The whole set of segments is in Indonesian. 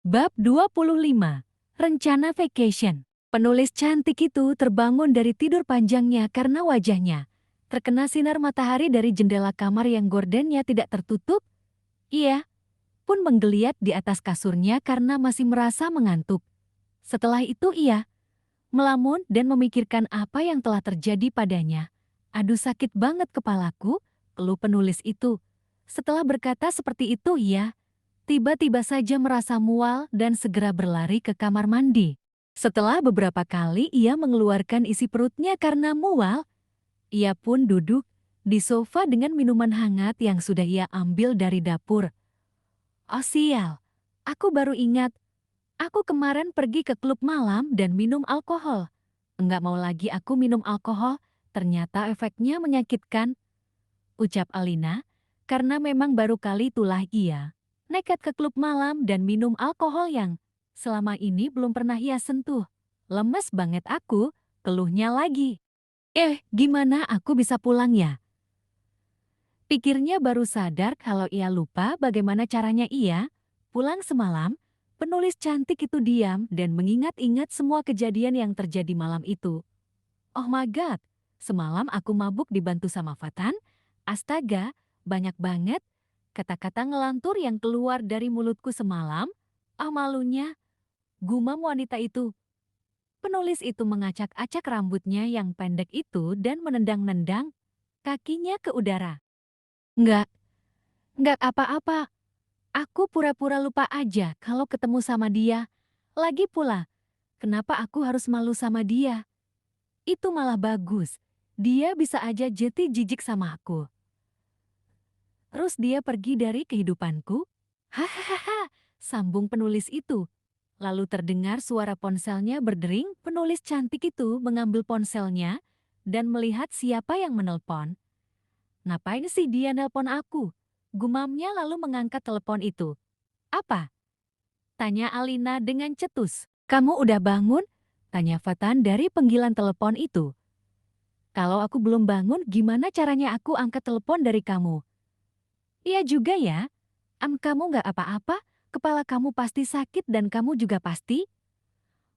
Bab 25. Rencana Vacation. Penulis cantik itu terbangun dari tidur panjangnya karena wajahnya terkena sinar matahari dari jendela kamar yang gordennya tidak tertutup. Ia pun menggeliat di atas kasurnya karena masih merasa mengantuk. Setelah itu ia melamun dan memikirkan apa yang telah terjadi padanya. "Aduh, sakit banget kepalaku," keluh penulis itu. Setelah berkata seperti itu ia tiba-tiba saja merasa mual dan segera berlari ke kamar mandi. Setelah beberapa kali ia mengeluarkan isi perutnya karena mual, ia pun duduk di sofa dengan minuman hangat yang sudah ia ambil dari dapur. "Oh sial, aku baru ingat. Aku kemarin pergi ke klub malam dan minum alkohol. Enggak mau lagi aku minum alkohol, ternyata efeknya menyakitkan," ucap Alina, karena memang baru kali itulah ia nekat ke klub malam dan minum alkohol yang selama ini belum pernah ia sentuh. "Lemes banget aku," keluhnya lagi. Gimana aku bisa pulang ya?" Pikirnya baru sadar kalau ia lupa bagaimana caranya ia pulang semalam. Penulis cantik itu diam dan mengingat-ingat semua kejadian yang terjadi malam itu. "Oh my god, semalam aku mabuk dibantu sama Fatan. Astaga, banyak banget kata-kata ngelantur yang keluar dari mulutku semalam. Ah malunya," gumam wanita itu. Penulis itu mengacak-acak rambutnya yang pendek itu dan menendang-nendang kakinya ke udara. "Enggak, enggak apa-apa. Aku pura-pura lupa aja kalau ketemu sama dia. Lagi pula, kenapa aku harus malu sama dia? Itu malah bagus. Dia bisa aja jeti jijik sama aku. Terus dia pergi dari kehidupanku?" Hahaha, sambung penulis itu. Lalu terdengar suara ponselnya berdering. Penulis cantik itu mengambil ponselnya dan melihat siapa yang menelpon. "Ngapain sih dia nelpon aku?" gumamnya lalu mengangkat telepon itu. "Apa?" tanya Alina dengan cetus. "Kamu udah bangun?" tanya Fatan dari panggilan telepon itu. "Kalau aku belum bangun, gimana caranya aku angkat telepon dari kamu?" "Iya juga ya. Kamu nggak apa-apa? Kepala kamu pasti sakit dan kamu juga pasti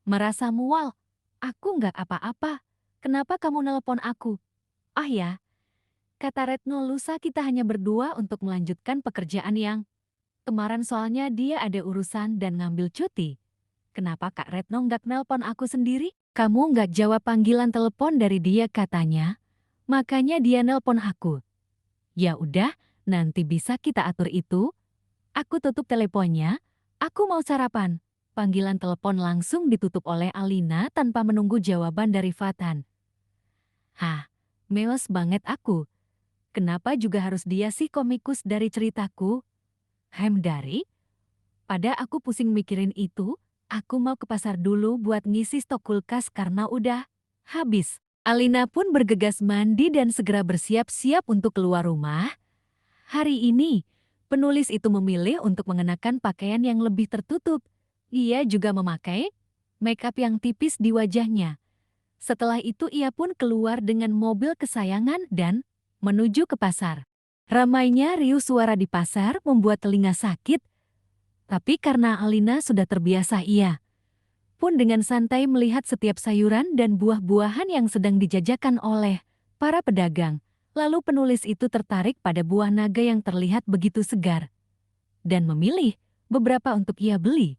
merasa mual." "Aku nggak apa-apa. Kenapa kamu nelpon aku?" "Oh ya, kata Retno lusa kita hanya berdua untuk melanjutkan pekerjaan yang kemarin soalnya dia ada urusan dan ngambil cuti." "Kenapa Kak Retno nggak nelpon aku sendiri?" "Kamu nggak jawab panggilan telepon dari dia katanya. Makanya dia nelpon aku." "Ya udah, nanti bisa kita atur itu." Aku tutup teleponnya. "Aku mau sarapan." Panggilan telepon langsung ditutup oleh Alina tanpa menunggu jawaban dari Fatan. Hah, males banget aku. Kenapa juga harus dia sih komikus dari ceritaku? Dari? Pada aku pusing mikirin itu, aku mau ke pasar dulu buat ngisi stok kulkas karena udah habis. Alina pun bergegas mandi dan segera bersiap-siap untuk keluar rumah. Hari ini, penulis itu memilih untuk mengenakan pakaian yang lebih tertutup. Ia juga memakai make up yang tipis di wajahnya. Setelah itu ia pun keluar dengan mobil kesayangan dan menuju ke pasar. Ramainya riuh suara di pasar membuat telinga sakit, tapi karena Alina sudah terbiasa ia pun dengan santai melihat setiap sayuran dan buah-buahan yang sedang dijajakan oleh para pedagang. Lalu penulis itu tertarik pada buah naga yang terlihat begitu segar dan memilih beberapa untuk ia beli.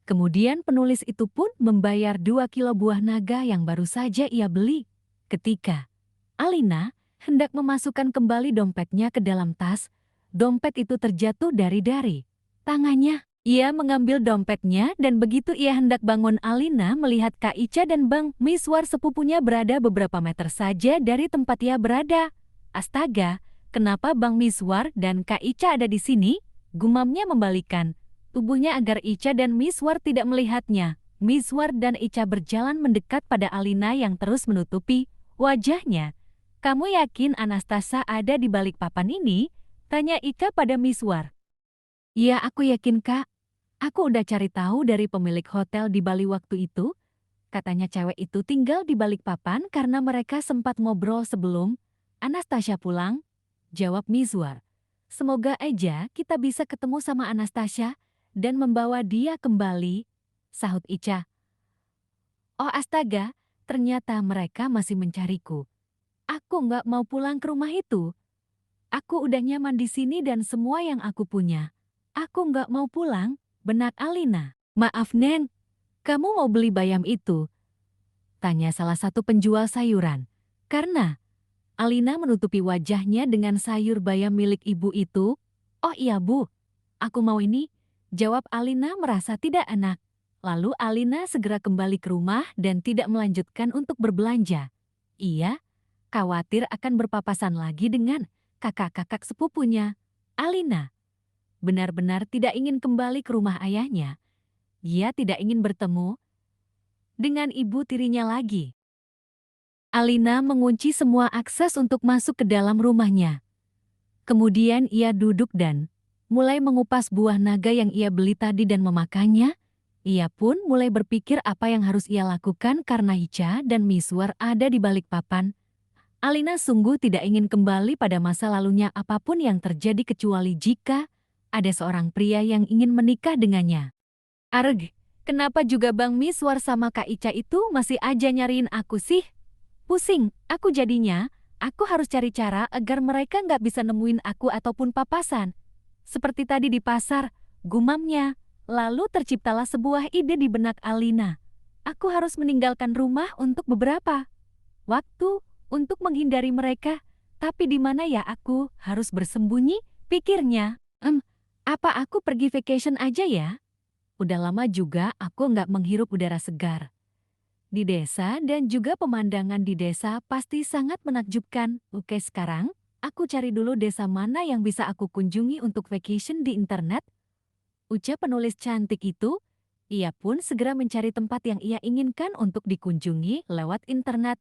Kemudian penulis itu pun membayar 2 kilo buah naga yang baru saja ia beli. Ketika Alina hendak memasukkan kembali dompetnya ke dalam tas, dompet itu terjatuh dari tangannya. Ia mengambil dompetnya dan begitu ia hendak bangun, Alina melihat Kak Ica dan Bang Miswar sepupunya berada beberapa meter saja dari tempat ia berada. "Astaga, kenapa Bang Miswar dan Kak Ica ada di sini?" gumamnya membalikan tubuhnya agar Ica dan Miswar tidak melihatnya. Miswar dan Ica berjalan mendekat pada Alina yang terus menutupi wajahnya. "Kamu yakin Anastasia ada di balik papan ini?" tanya Ica pada Miswar. "Iya, aku yakin Kak. Aku udah cari tahu dari pemilik hotel di Bali waktu itu. Katanya cewek itu tinggal di balik papan karena mereka sempat ngobrol sebelum Anastasia pulang," jawab Miswar. "Semoga aja kita bisa ketemu sama Anastasia dan membawa dia kembali, sahut Ica. Oh astaga, ternyata mereka masih mencariku. Aku nggak mau pulang ke rumah itu. Aku udah nyaman di sini dan semua yang aku punya. Aku nggak mau pulang, benak Alina. Maaf Neng, kamu mau beli bayam itu? Tanya salah satu penjual sayuran. Karena Alina menutupi wajahnya dengan sayur bayam milik ibu itu. Oh iya bu, aku mau ini, jawab Alina merasa tidak enak. Lalu Alina segera kembali ke rumah dan tidak melanjutkan untuk berbelanja. Ia khawatir akan berpapasan lagi dengan kakak-kakak sepupunya. Alina benar-benar tidak ingin kembali ke rumah ayahnya. Ia tidak ingin bertemu dengan ibu tirinya lagi. Alina mengunci semua akses untuk masuk ke dalam rumahnya. Kemudian ia duduk dan mulai mengupas buah naga yang ia beli tadi dan memakannya. Ia pun mulai berpikir apa yang harus ia lakukan karena Ica dan Miswar ada di balik papan. Alina sungguh tidak ingin kembali pada masa lalunya apapun yang terjadi kecuali jika ada seorang pria yang ingin menikah dengannya. Arg, kenapa juga Bang Miswar sama Kak Ica itu masih aja nyariin aku sih? Pusing, aku jadinya, aku harus cari cara agar mereka nggak bisa nemuin aku ataupun papasan. Seperti tadi di pasar, gumamnya. Lalu terciptalah sebuah ide di benak Alina. Aku harus meninggalkan rumah untuk beberapa waktu untuk menghindari mereka. Tapi di mana ya aku harus bersembunyi? Pikirnya, apa aku pergi vacation aja ya? Udah lama juga aku nggak menghirup udara segar di desa dan juga pemandangan di desa pasti sangat menakjubkan. Oke sekarang, aku cari dulu desa mana yang bisa aku kunjungi untuk vacation di internet. Ucap penulis cantik itu, ia pun segera mencari tempat yang ia inginkan untuk dikunjungi lewat internet.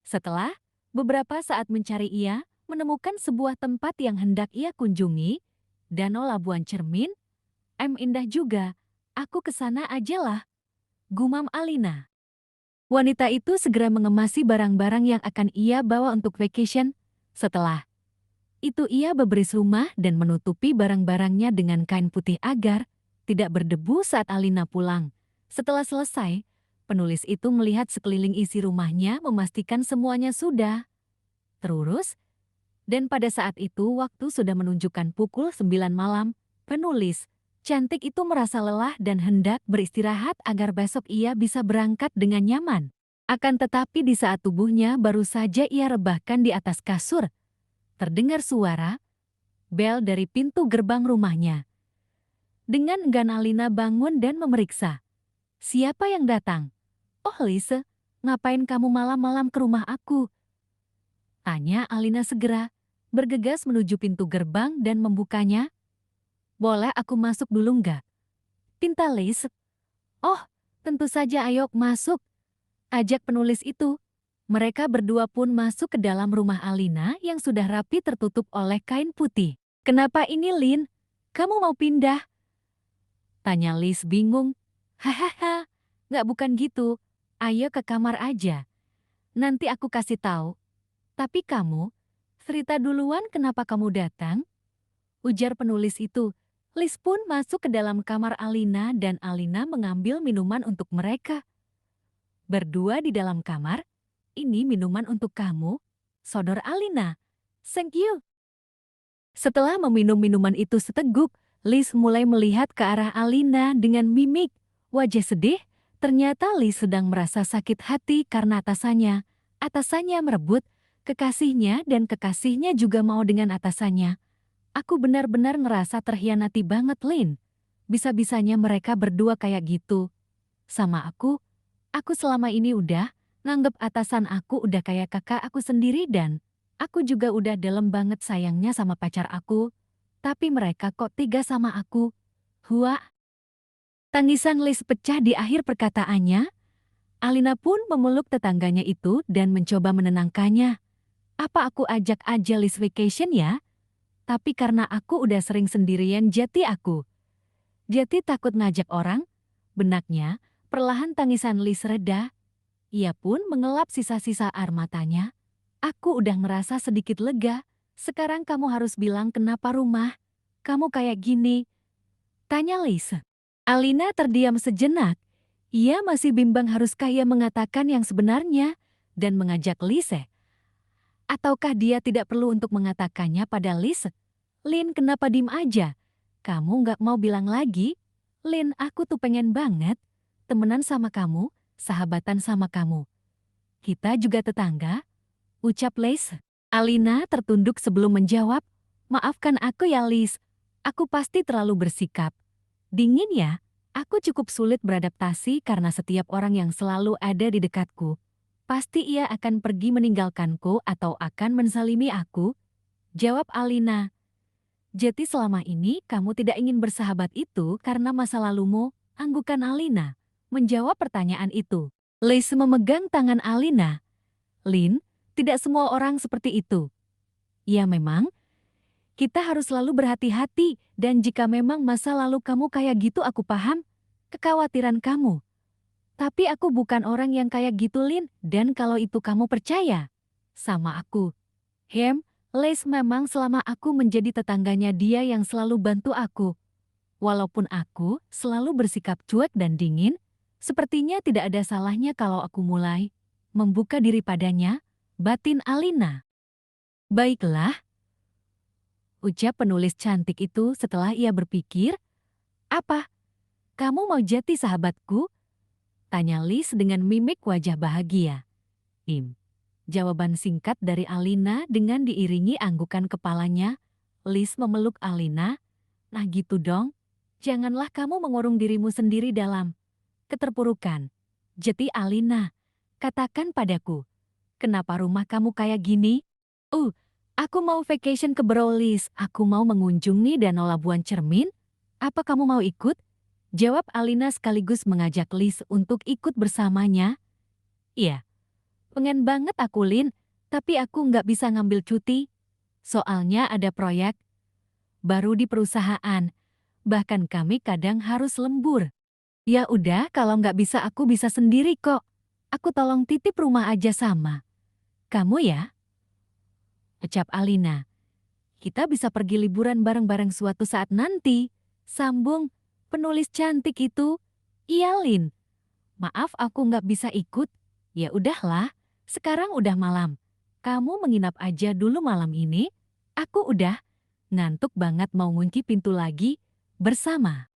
Setelah beberapa saat mencari ia menemukan sebuah tempat yang hendak ia kunjungi, Danau Labuan Cermin. Indah juga, aku kesana aja lah, gumam Alina. Wanita itu segera mengemasi barang-barang yang akan ia bawa untuk vacation. Setelah itu ia berberes rumah dan menutupi barang-barangnya dengan kain putih agar tidak berdebu saat Alina pulang. Setelah selesai, penulis itu melihat sekeliling isi rumahnya memastikan semuanya sudah terurus. Dan pada saat itu waktu sudah menunjukkan pukul 9 malam, penulis cantik itu merasa lelah dan hendak beristirahat agar besok ia bisa berangkat dengan nyaman. Akan tetapi di saat tubuhnya baru saja ia rebahkan di atas kasur, terdengar suara bel dari pintu gerbang rumahnya. Dengan enggan Alina bangun dan memeriksa. Siapa yang datang? Oh Lise, ngapain kamu malam-malam ke rumah aku? Tanya Alina segera, bergegas menuju pintu gerbang dan membukanya. Boleh aku masuk dulu nggak? Pinta Lise. Oh, tentu saja ayo masuk. Ajak penulis itu. Mereka berdua pun masuk ke dalam rumah Alina yang sudah rapi tertutup oleh kain putih. Kenapa ini Lin? Kamu mau pindah? Tanya Liz bingung. Hahaha, nggak bukan gitu. Ayo ke kamar aja. Nanti aku kasih tahu. Tapi kamu, cerita duluan kenapa kamu datang? Ujar penulis itu. Liz pun masuk ke dalam kamar Alina dan Alina mengambil minuman untuk mereka. Berdua di dalam kamar, ini minuman untuk kamu, sodor Alina. Thank you. Setelah meminum minuman itu seteguk, Liz mulai melihat ke arah Alina dengan mimik wajah sedih. Ternyata Liz sedang merasa sakit hati karena atasannya merebut kekasihnya dan kekasihnya juga mau dengan atasannya. Aku benar-benar ngerasa terhianati banget Lin. Bisa-bisanya mereka berdua kayak gitu. Sama aku selama ini udah nganggep atasan aku udah kayak kakak aku sendiri dan aku juga udah dalam banget sayangnya sama pacar aku. Tapi mereka kok tega sama aku. Hua. Tangisan Liz pecah di akhir perkataannya. Alina pun memeluk tetangganya itu dan mencoba menenangkannya. Apa aku ajak aja Liz vacation ya? Tapi karena aku udah sering sendirian Jati takut ngajak orang. Benaknya, perlahan tangisan Liz reda. Ia pun mengelap sisa-sisa air matanya. Aku udah ngerasa sedikit lega. Sekarang kamu harus bilang kenapa rumah kamu kayak gini. Tanya Liz. Alina terdiam sejenak. Ia masih bimbang haruskah ia mengatakan yang sebenarnya dan mengajak Lise. Ataukah dia tidak perlu untuk mengatakannya pada Lise? Lin, kenapa dim aja? Kamu nggak mau bilang lagi? Lin, aku tuh pengen banget temenan sama kamu, sahabatan sama kamu. Kita juga tetangga, ucap Lise. Alina tertunduk sebelum menjawab, maafkan aku ya Lis, aku pasti terlalu bersikap dingin ya. Aku cukup sulit beradaptasi karena setiap orang yang selalu ada di dekatku, pasti ia akan pergi meninggalkanku atau akan menzalimi aku. Jawab Alina. Jadi selama ini kamu tidak ingin bersahabat itu karena masa lalumu, anggukan Alina. Menjawab pertanyaan itu. Lis memegang tangan Alina. Lin, tidak semua orang seperti itu. Ya memang, kita harus selalu berhati-hati dan jika memang masa lalu kamu kayak gitu aku paham kekhawatiran kamu. Tapi aku bukan orang yang kayak gitu Lin dan kalau itu kamu percaya sama aku. Les memang selama aku menjadi tetangganya dia yang selalu bantu aku. Walaupun aku selalu bersikap cuek dan dingin, sepertinya tidak ada salahnya kalau aku mulai membuka diri padanya, batin Alina. Baiklah, ucap penulis cantik itu setelah ia berpikir, apa? Kamu mau jadi sahabatku? Tanya Lis dengan mimik wajah bahagia. Jawaban singkat dari Alina dengan diiringi anggukan kepalanya. Lis memeluk Alina. Nah gitu dong, janganlah kamu mengurung dirimu sendiri dalam keterpurukan. Jadi Alina, katakan padaku, kenapa rumah kamu kayak gini? Aku mau vacation ke Brolis, aku mau mengunjungi Danau Labuan Cermin. Apa kamu mau ikut? Jawab Alina sekaligus mengajak Lis untuk ikut bersamanya. Iya, pengen banget aku Lin, tapi aku nggak bisa ngambil cuti. Soalnya ada proyek baru di perusahaan, bahkan kami kadang harus lembur. Ya udah, kalau nggak bisa aku bisa sendiri kok. Aku tolong titip rumah aja sama kamu ya. Ucap Alina. Kita bisa pergi liburan bareng-bareng suatu saat nanti. Sambung penulis cantik itu. Iya Lin. Maaf aku nggak bisa ikut. Ya udahlah, sekarang udah malam. Kamu menginap aja dulu malam ini. Aku udah ngantuk banget mau ngunci pintu lagi bersama.